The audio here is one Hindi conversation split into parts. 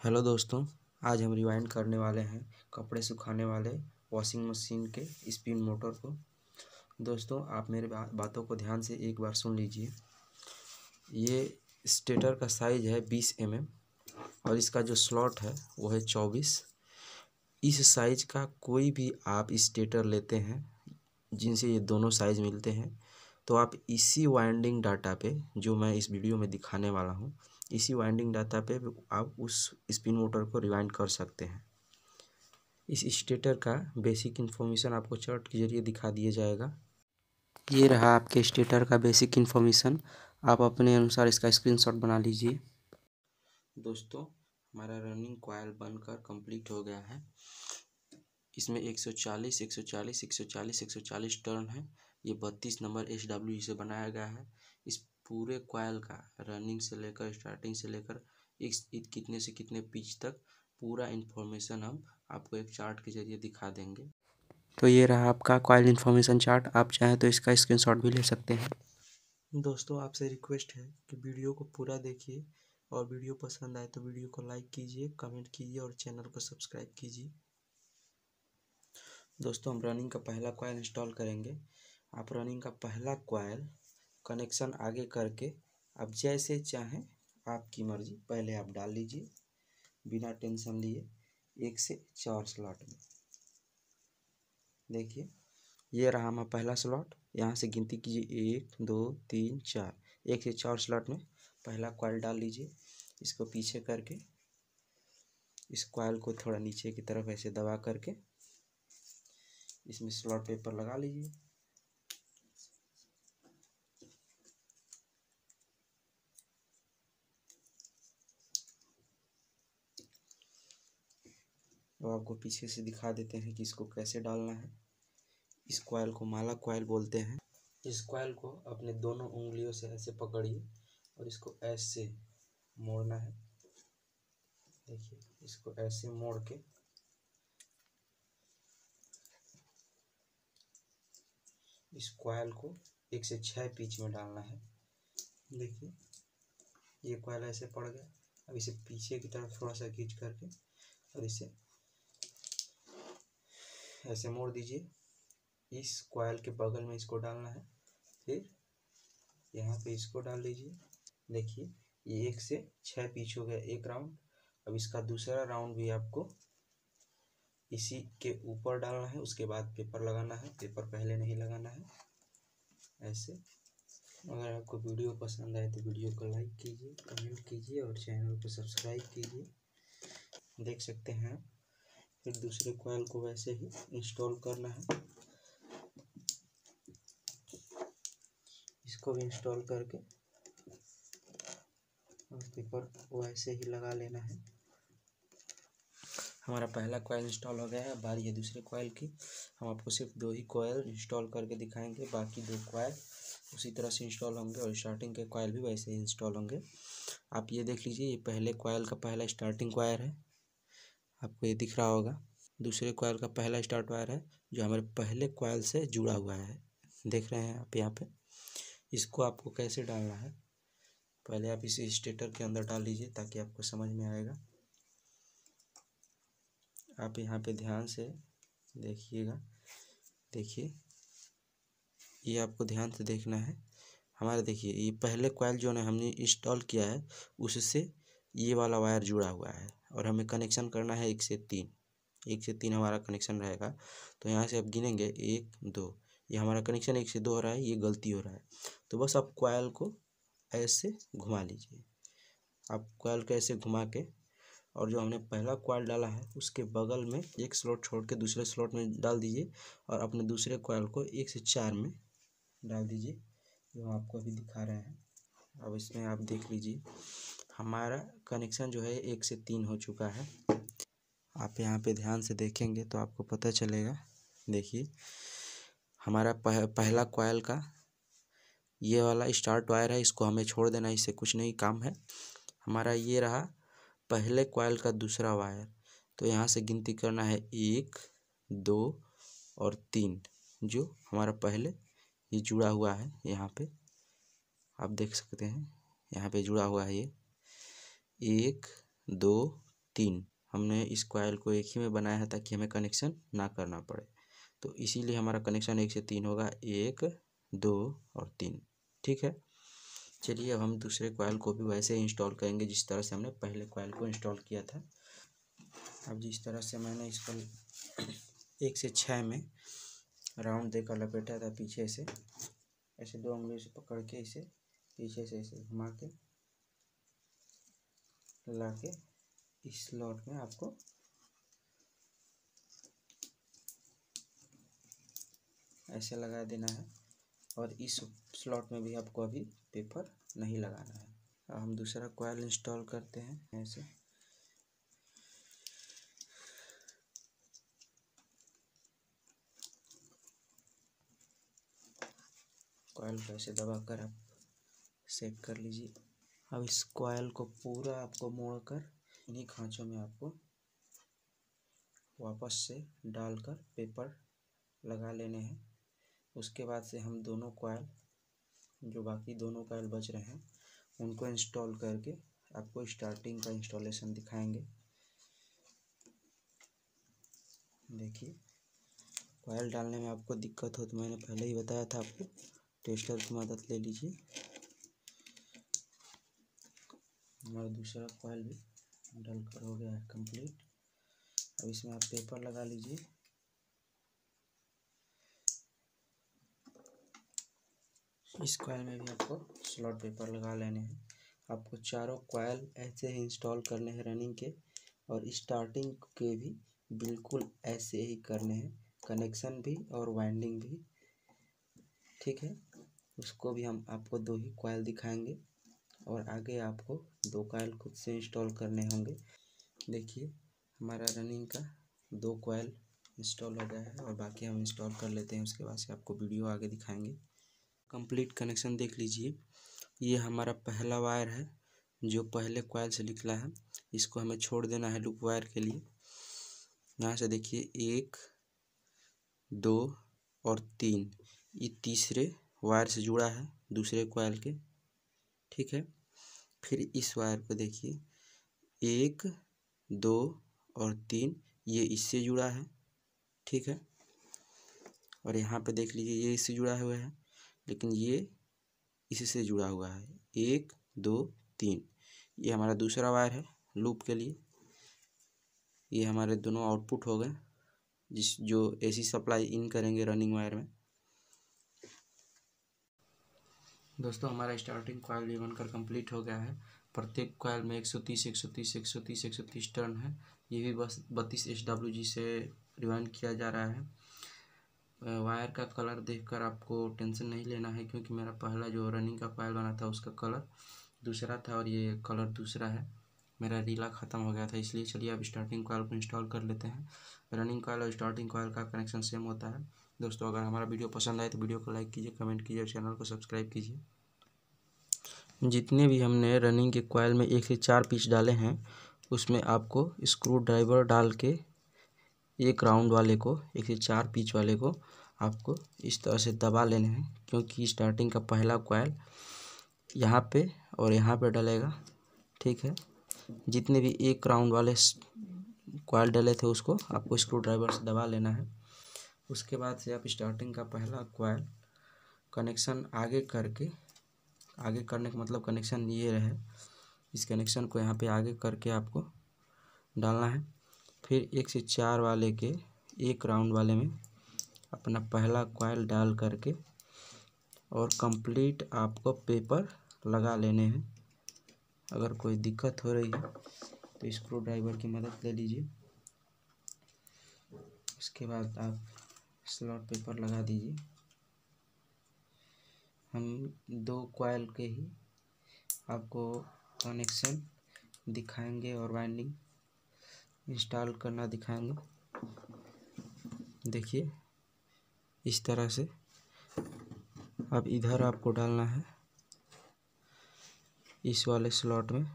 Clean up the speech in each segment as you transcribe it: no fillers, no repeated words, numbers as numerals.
हेलो दोस्तों, आज हम रिवाइंड करने वाले हैं कपड़े सुखाने वाले वॉशिंग मशीन के स्पिन मोटर को। दोस्तों, आप मेरे बातों को ध्यान से एक बार सुन लीजिए। ये स्टेटर का साइज़ है 20 mm और इसका जो स्लॉट है वो है 24। इस साइज़ का कोई भी आप स्टेटर लेते हैं जिनसे ये दोनों साइज़ मिलते हैं, तो आप इसी वाइंडिंग डाटा पे जो मैं इस वीडियो में दिखाने वाला हूँ, इसी वाइंडिंग डाटा पे आप उस स्पिन मोटर को रिवाइंड कर सकते हैं। इस स्टेटर का बेसिक इन्फॉर्मेशन आपको चार्ट के जरिए दिखा दिया जाएगा। ये रहा आपके स्टेटर का बेसिक इन्फॉर्मेशन। आप अपने अनुसार इसका स्क्रीनशॉट बना लीजिए। दोस्तों, हमारा रनिंग कॉइल बनकर कंप्लीट हो गया है। इसमें 140, 140, 140, 140 टर्न है। ये 32 नंबर SW से बनाया गया है। इस पूरे कॉइल का रनिंग से लेकर स्टार्टिंग से लेकर कितने से कितने पिच तक पूरा इन्फॉर्मेशन हम आपको एक चार्ट के जरिए दिखा देंगे। तो ये रहा आपका कॉइल इन्फॉर्मेशन चार्ट। आप चाहें तो इसका स्क्रीनशॉट भी ले सकते हैं। दोस्तों, आपसे रिक्वेस्ट है कि वीडियो को पूरा देखिए और वीडियो पसंद आए तो वीडियो को लाइक कीजिए, कमेंट कीजिए और चैनल को सब्सक्राइब कीजिए। दोस्तों, हम रनिंग का पहला कॉइल इंस्टॉल करेंगे। आप रनिंग का पहला कॉइल कनेक्शन आगे करके आप जैसे चाहें, आपकी मर्जी, पहले आप डाल लीजिए बिना टेंशन लिए 1 से 4 स्लॉट में। देखिए, ये रहा हमारा पहला स्लॉट। यहाँ से गिनती कीजिए 1 2 3 4। 1 से 4 स्लॉट में पहला कॉइल डाल लीजिए। इसको पीछे करके इस कॉइल को थोड़ा नीचे की तरफ ऐसे दबा करके इसमें स्लॉट पेपर लगा लीजिए। तो आपको पीछे से दिखा देते हैं कि इसको कैसे डालना है। इस कॉइल को माला कॉइल बोलते हैं। इस कॉइल को अपने दोनों उंगलियों से ऐसे पकड़िए और इसको ऐसे मोड़ना है। देखिए, इसको ऐसे मोड़ के इस कॉइल को 1 से 6 पिच में डालना है। देखिए, ये कॉइल ऐसे पड़ गया। अब इसे पीछे की तरफ थोड़ा सा खींच करके और इसे ऐसे मोड़ दीजिए। इस कॉइल के बगल में इसको डालना है। फिर यहाँ पे इसको डाल दीजिए। देखिए, ये 1 से 6 पिच हो गया एक राउंड। अब इसका दूसरा राउंड भी आपको इसी के ऊपर डालना है। उसके बाद पेपर लगाना है। पेपर पहले नहीं लगाना है। ऐसे। अगर आपको वीडियो पसंद आए तो वीडियो को लाइक कीजिए, कमेंट कीजिए और चैनल को सब्सक्राइब कीजिए। देख सकते हैं। फिर दूसरे कॉइल को वैसे ही इंस्टॉल करना है। इसको भी इंस्टॉल करके और पेपर को ऐसे ही लगा लेना है। हमारा पहला कॉइल इंस्टॉल हो गया है। बारी है दूसरे कॉइल की। हम आपको सिर्फ 2 ही कॉइल इंस्टॉल करके दिखाएंगे। बाकी 2 कॉइल उसी तरह से इंस्टॉल होंगे और स्टार्टिंग के कॉइल भी वैसे ही इंस्टॉल होंगे। आप ये देख लीजिए, ये पहले कॉइल का पहला स्टार्टिंग वायर है। आपको ये दिख रहा होगा। दूसरे कॉइल का पहला स्टार्ट वायर है जो हमारे पहले कॉइल से जुड़ा हुआ है। देख रहे हैं आप यहाँ पे। इसको आपको कैसे डालना है, पहले आप इसे स्टेटर के अंदर डाल लीजिए ताकि आपको समझ में आएगा। आप यहाँ पे ध्यान से देखिएगा। देखिए, ये आपको ध्यान से देखना है। हमारे देखिए, ये पहले कॉइल जो है हमने इंस्टॉल किया है उससे ये वाला वायर जुड़ा हुआ है और हमें कनेक्शन करना है 1 से 3। 1 से 3 हमारा कनेक्शन रहेगा। तो यहाँ से आप गिनेंगे 1 2। ये हमारा कनेक्शन 1 से 2 हो रहा है, ये गलती हो रहा है। तो बस आप कॉइल को ऐसे घुमा लीजिए। आप कॉइल को ऐसे घुमा के और जो हमने पहला कॉइल डाला है उसके बगल में एक स्लॉट छोड़ के दूसरे स्लॉट में डाल दीजिए और अपने दूसरे कॉइल को 1 से 4 में डाल दीजिए, जो आपको अभी दिखा रहे हैं। अब इसमें आप देख लीजिए, हमारा कनेक्शन जो है 1 से 3 हो चुका है। आप यहाँ पे ध्यान से देखेंगे तो आपको पता चलेगा। देखिए, हमारा पहला कॉइल का ये वाला स्टार्ट वायर है, इसको हमें छोड़ देना, इससे कुछ नहीं काम है। हमारा ये रहा पहले कॉइल का दूसरा वायर। तो यहाँ से गिनती करना है 1 2 और 3, जो हमारा पहले ये जुड़ा हुआ है। यहाँ पे आप देख सकते हैं, यहाँ पे जुड़ा हुआ है ये 1 2 3 हमने इस कॉइल को एक ही में बनाया है ताकि हमें कनेक्शन ना करना पड़े। तो इसीलिए हमारा कनेक्शन 1 से 3 होगा, 1 2 और 3। ठीक है, चलिए अब हम दूसरे कॉइल को भी वैसे ही इंस्टॉल करेंगे जिस तरह से हमने पहले कॉइल को इंस्टॉल किया था। अब जिस तरह से मैंने इसको 1 से 6 में राउंड देकर लपेटा था, पीछे से ऐसे 2 उंगलियों से पकड़ के इसे पीछे से ऐसे घुमा के ला के इस स्लॉट में आपको ऐसे लगा देना है, और इस स्लॉट में भी आपको अभी पेपर नहीं लगाना है। अब हम दूसरा कॉइल इंस्टॉल करते हैं। ऐसे कॉइल को ऐसे दबाकर आप सेट कर लीजिए। अब इस कॉइल को पूरा आपको मोड़कर इन्हीं खांचों में आपको वापस से डालकर पेपर लगा लेने हैं। उसके बाद से हम दोनों कॉइल, जो बाकी दोनों कॉइल बच रहे हैं, उनको इंस्टॉल करके आपको स्टार्टिंग का इंस्टॉलेशन दिखाएंगे। देखिए, कॉइल डालने में आपको दिक्कत हो तो मैंने पहले ही बताया था आपको, टेस्टर की मदद ले लीजिए। हमारा दूसरा कॉइल भी डलकर हो गया है कंप्लीट। अब इसमें आप पेपर लगा लीजिए। इस कॉइल में भी आपको स्लॉट पेपर लगा लेने हैं। आपको चारों कॉइल ऐसे ही इंस्टॉल करने हैं रनिंग के, और स्टार्टिंग के भी बिल्कुल ऐसे ही करने हैं, कनेक्शन भी और वाइंडिंग भी। ठीक है, उसको भी हम आपको 2 ही कॉइल दिखाएंगे, और आगे आपको 2 कॉइल खुद से इंस्टॉल करने होंगे। देखिए, हमारा रनिंग का 2 कॉइल इंस्टॉल हो गया है, और बाकी हम इंस्टॉल कर लेते हैं, उसके बाद से आपको वीडियो आगे दिखाएंगे। कंप्लीट कनेक्शन देख लीजिए। ये हमारा पहला वायर है जो पहले कॉइल से निकला है, इसको हमें छोड़ देना है लूप वायर के लिए। यहाँ से देखिए 1 2 और 3, ये तीसरे वायर से जुड़ा है दूसरे कॉइल के। ठीक है, फिर इस वायर को देखिए 1 2 और 3, ये इससे जुड़ा है। ठीक है, और यहाँ पे देख लीजिए ये इससे जुड़ा हुआ है, लेकिन ये इससे जुड़ा हुआ है। 1 2 3, ये हमारा दूसरा वायर है लूप के लिए। ये हमारे दोनों आउटपुट हो गए, जो एसी सप्लाई इन करेंगे रनिंग वायर में। दोस्तों, हमारा स्टार्टिंग कॉइल भी बनकर कंप्लीट हो गया है। प्रत्येक कॉइल में 130 130 130 130 टर्न है। ये भी बस 32 SWG से रिवाइंड किया जा रहा है। वायर का कलर देखकर आपको टेंशन नहीं लेना है, क्योंकि मेरा पहला जो रनिंग का कॉइल बना था उसका कलर दूसरा था और ये कलर दूसरा है। मेरा रीला ख़त्म हो गया था, इसलिए चलिए अब स्टार्टिंग कॉइल को इंस्टॉल कर लेते हैं। रनिंग कॉइल और स्टार्टिंग कॉइल का कनेक्शन सेम होता है। दोस्तों, अगर हमारा वीडियो पसंद आए तो वीडियो को लाइक कीजिए, कमेंट कीजिए और चैनल को सब्सक्राइब कीजिए। जितने भी हमने रनिंग के कॉइल में 1 से 4 पीस डाले हैं, उसमें आपको स्क्रू ड्राइवर डाल के एक राउंड वाले को, 1 से 4 पीस वाले को आपको इस तरह से दबा लेने हैं, क्योंकि स्टार्टिंग का पहला कॉइल यहाँ पे और यहाँ पे डलेगा। ठीक है, जितने भी एक राउंड वाले कॉइल डले थे उसको आपको स्क्रू ड्राइवर से दबा लेना है। उसके बाद से आप स्टार्टिंग का पहला कॉइल कनेक्शन आगे करके, आगे करने का मतलब कनेक्शन ये रहे, इस कनेक्शन को यहाँ पे आगे करके आपको डालना है। फिर 1 से 4 वाले के एक राउंड वाले में अपना पहला कॉइल डाल करके और कंप्लीट आपको पेपर लगा लेने हैं। अगर कोई दिक्कत हो रही है तो स्क्रू ड्राइवर की मदद ले लीजिए। उसके बाद आप स्लॉट पेपर लगा दीजिए। हम 2 कॉइल के ही आपको कनेक्शन दिखाएंगे और वाइंडिंग इंस्टॉल करना दिखाएंगे। देखिए, इस तरह से अब इधर आपको डालना है इस वाले स्लॉट में।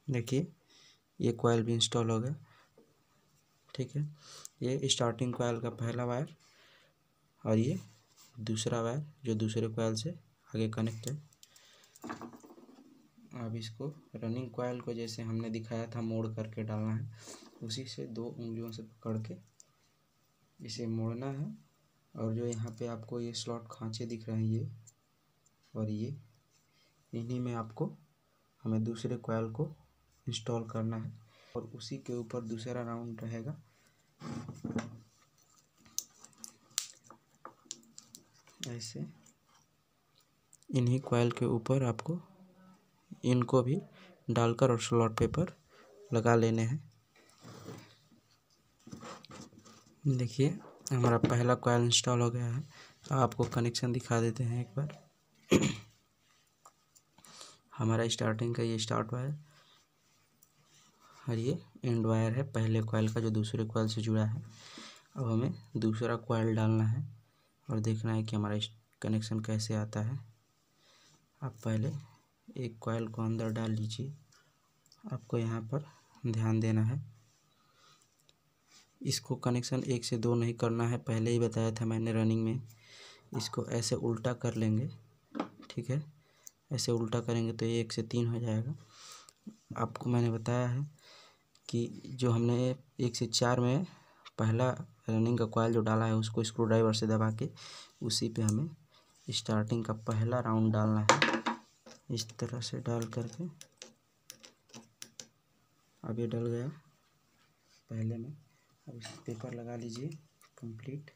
देखिए ये कॉइल भी इंस्टॉल हो गया। ठीक है, ये स्टार्टिंग कॉइल का पहला वायर और ये दूसरा वायर जो दूसरे कॉइल से आगे कनेक्ट है। अब इसको रनिंग कॉइल को जैसे हमने दिखाया था मोड़ करके डालना है, उसी से 2 उंगलियों से पकड़ के इसे मोड़ना है। और जो यहाँ पे आपको ये स्लॉट खांचे दिख रहे हैं ये और ये, इन्हीं में आपको हमें दूसरे कॉइल को इंस्टॉल करना है और उसी के ऊपर दूसरा राउंड रहेगा। ऐसे इन्हीं कॉइल के ऊपर आपको इनको भी डालकर और स्लॉट पेपर लगा लेने हैं। देखिए हमारा पहला कॉइल इंस्टॉल हो गया है। तो आपको कनेक्शन दिखा देते हैं एक बार। हमारा स्टार्टिंग का ये स्टार्ट वायर और ये एंड वायर है पहले कॉइल का जो दूसरे कॉइल से जुड़ा है। अब हमें दूसरा कॉइल डालना है और देखना है कि हमारा कनेक्शन कैसे आता है। आप पहले एक कॉइल को अंदर डाल लीजिए। आपको यहाँ पर ध्यान देना है, इसको कनेक्शन 1 से 2 नहीं करना है, पहले ही बताया था मैंने रनिंग में। इसको ऐसे उल्टा कर लेंगे। ठीक है, ऐसे उल्टा करेंगे तो ये 1 से 3 हो जाएगा। आपको मैंने बताया है कि जो हमने 1 से 4 में पहला रनिंग का कॉइल जो डाला है उसको स्क्रू ड्राइवर से दबा के उसी पे हमें स्टार्टिंग का पहला राउंड डालना है। इस तरह से डाल करके अब ये डल गया पहले में। अब इस पेपर लगा लीजिए कंप्लीट।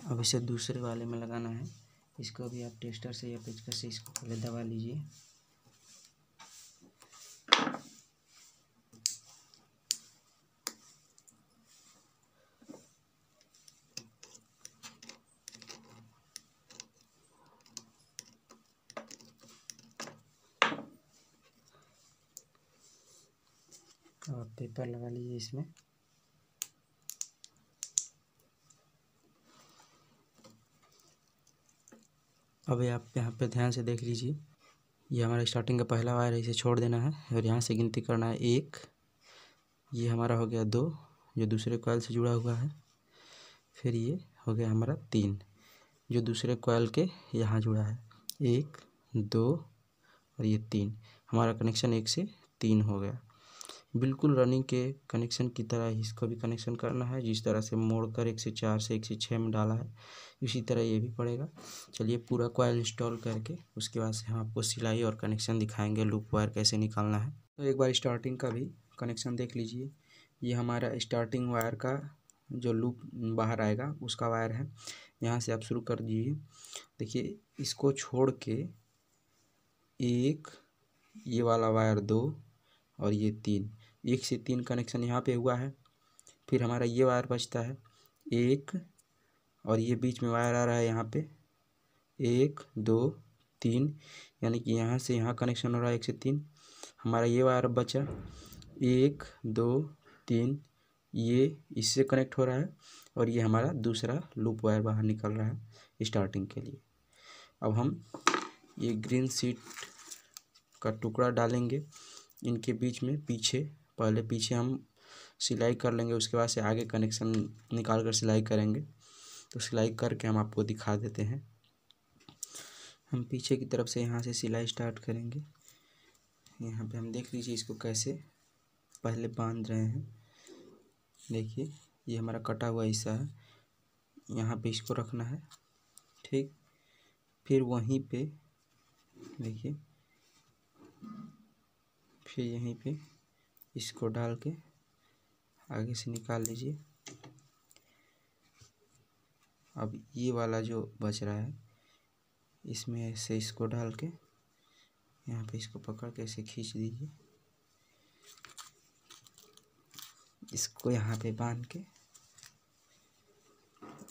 अब इसे दूसरे वाले में लगाना है। इसको भी आप टेस्टर से या पेचकस से इसको पहले दबा लीजिए। और पेपर लगा लीजिए इसमें। अभी आप यहाँ पे ध्यान से देख लीजिए, ये हमारा स्टार्टिंग का पहला वायर है, इसे छोड़ देना है और यहाँ से गिनती करना है 1। ये हमारा हो गया 2 जो दूसरे कॉइल से जुड़ा हुआ है। फिर ये हो गया हमारा 3 जो दूसरे कॉइल के यहाँ जुड़ा है। 1 2 और ये 3, हमारा कनेक्शन 1 से 3 हो गया। बिल्कुल रनिंग के कनेक्शन की तरह ही इसको भी कनेक्शन करना है। जिस तरह से मोड़कर 1 से 4 से 1 से 6 में डाला है इसी तरह ये भी पड़ेगा। चलिए पूरा कॉइल इंस्टॉल करके उसके बाद से हम आपको सिलाई और कनेक्शन दिखाएंगे, लूप वायर कैसे निकालना है। तो एक बार स्टार्टिंग का भी कनेक्शन देख लीजिए। ये हमारा स्टार्टिंग वायर का जो लूप बाहर आएगा उसका वायर है। यहाँ से आप शुरू कर दीजिए। देखिए इसको छोड़ के 1, ये वाला वायर 2 और ये 3, 1 से 3 कनेक्शन यहाँ पे हुआ है। फिर हमारा ये वायर बचता है 1 और ये बीच में वायर आ रहा है यहाँ पे 1 2 3, यानी कि यहाँ से यहाँ कनेक्शन हो रहा है 1 से 3। हमारा ये वायर बचा 1 2 3, ये इससे कनेक्ट हो रहा है और ये हमारा दूसरा लूप वायर बाहर निकल रहा है स्टार्टिंग के लिए। अब हम ये ग्रीन शीट का टुकड़ा डालेंगे इनके बीच में। पहले पीछे हम सिलाई कर लेंगे, उसके बाद से आगे कनेक्शन निकाल कर सिलाई करेंगे। तो सिलाई करके हम आपको दिखा देते हैं। हम पीछे की तरफ से यहाँ से सिलाई स्टार्ट करेंगे। यहाँ पे हम देख लीजिए इसको कैसे पहले बांध रहे हैं। देखिए ये हमारा कटा हुआ हिस्सा है, यहाँ पे इसको रखना है। ठीक, फिर वहीं पे देखिए, फिर यहीं पे इसको डाल के आगे से निकाल लीजिए। अब ये वाला जो बच रहा है इसमें ऐसे इसको डाल के यहाँ पे इसको पकड़ के ऐसे खींच दीजिए। इसको यहाँ पे बांध के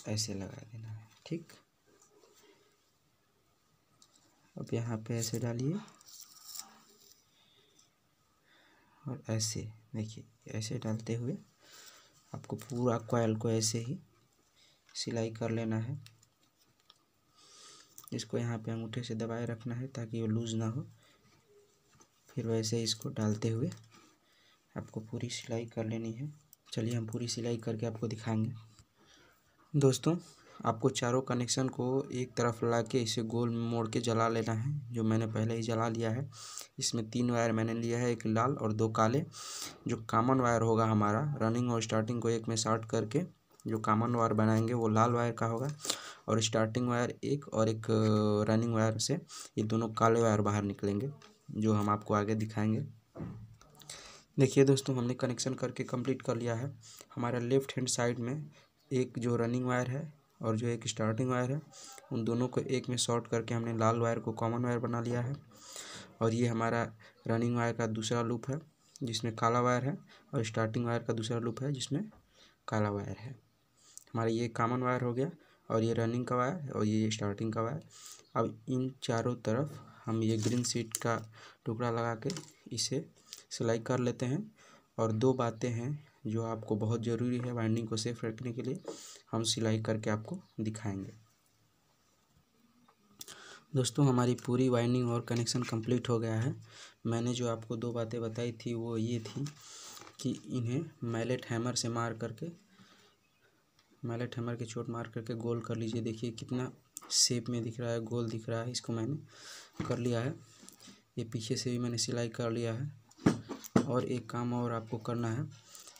ऐसे लगा देना है। ठीक, अब यहाँ पे ऐसे डालिए और ऐसे देखिए, ऐसे डालते हुए आपको पूरा कॉइल को ऐसे ही सिलाई कर लेना है। इसको यहाँ पे अंगूठे से दबाए रखना है ताकि वो लूज़ ना हो। फिर वैसे इसको डालते हुए आपको पूरी सिलाई कर लेनी है। चलिए हम पूरी सिलाई करके आपको दिखाएंगे। दोस्तों आपको चारों कनेक्शन को एक तरफ ला के इसे गोल मोड़ के जला लेना है, जो मैंने पहले ही जला लिया है। इसमें 3 वायर मैंने लिया है, एक लाल और 2 काले। जो कॉमन वायर होगा हमारा रनिंग और स्टार्टिंग को एक में शॉर्ट करके जो कॉमन वायर बनाएंगे वो लाल वायर का होगा, और स्टार्टिंग वायर एक और एक रनिंग वायर से ये दोनों काले वायर बाहर निकलेंगे, जो हम आपको आगे दिखाएंगे। देखिए दोस्तों हमने कनेक्शन करके कंप्लीट कर लिया है। हमारा लेफ्ट हैंड साइड में एक जो रनिंग वायर है और जो एक स्टार्टिंग वायर है, उन दोनों को एक में शॉर्ट करके हमने लाल वायर को कॉमन वायर बना लिया है। और ये हमारा रनिंग वायर का दूसरा लूप है जिसमें काला वायर है, और स्टार्टिंग वायर का दूसरा लूप है जिसमें काला वायर है। हमारा ये कॉमन वायर हो गया, और ये रनिंग का वायर और ये स्टार्टिंग का वायर। अब इन चारों तरफ हम ये ग्रीन शीट का टुकड़ा लगा के इसे सिलाई कर लेते हैं। और 2 बातें हैं जो आपको बहुत ज़रूरी है वाइंडिंग को सेफ रखने के लिए, हम सिलाई करके आपको दिखाएंगे। दोस्तों हमारी पूरी वाइंडिंग और कनेक्शन कंप्लीट हो गया है। मैंने जो आपको 2 बातें बताई थी वो ये थी कि इन्हें मैलेट हैमर से मार करके, मैलेट हैमर की चोट मार करके गोल कर लीजिए। देखिए कितना शेप में दिख रहा है, गोल दिख रहा है। इसको मैंने कर लिया है। ये पीछे से भी मैंने सिलाई कर लिया है। और एक काम और आपको करना है,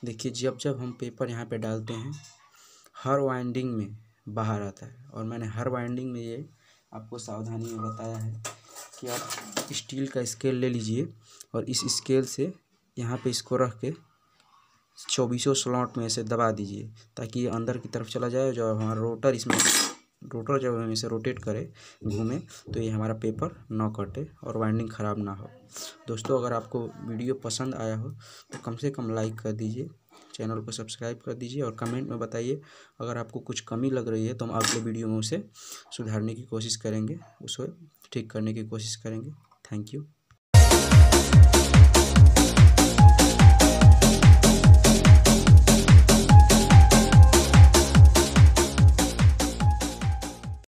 देखिए जब जब हम पेपर यहाँ पे डालते हैं हर वाइंडिंग में बाहर आता है, और मैंने हर वाइंडिंग में ये आपको सावधानी में बताया है कि आप स्टील का स्केल ले लीजिए और इस स्केल से यहाँ पे इसको रख के 24 स्लॉट में इसे दबा दीजिए ताकि ये अंदर की तरफ चला जाए। जब हमारा रोटर जब हम इसे रोटेट करें, घूमे, तो ये हमारा पेपर ना कटे और वाइंडिंग ख़राब ना हो। दोस्तों अगर आपको वीडियो पसंद आया हो तो कम से कम लाइक कर दीजिए, चैनल को सब्सक्राइब कर दीजिए, और कमेंट में बताइए अगर आपको कुछ कमी लग रही है तो हम अगले वीडियो में उसे सुधारने की कोशिश करेंगे, उसे ठीक करने की कोशिश करेंगे। Thank you.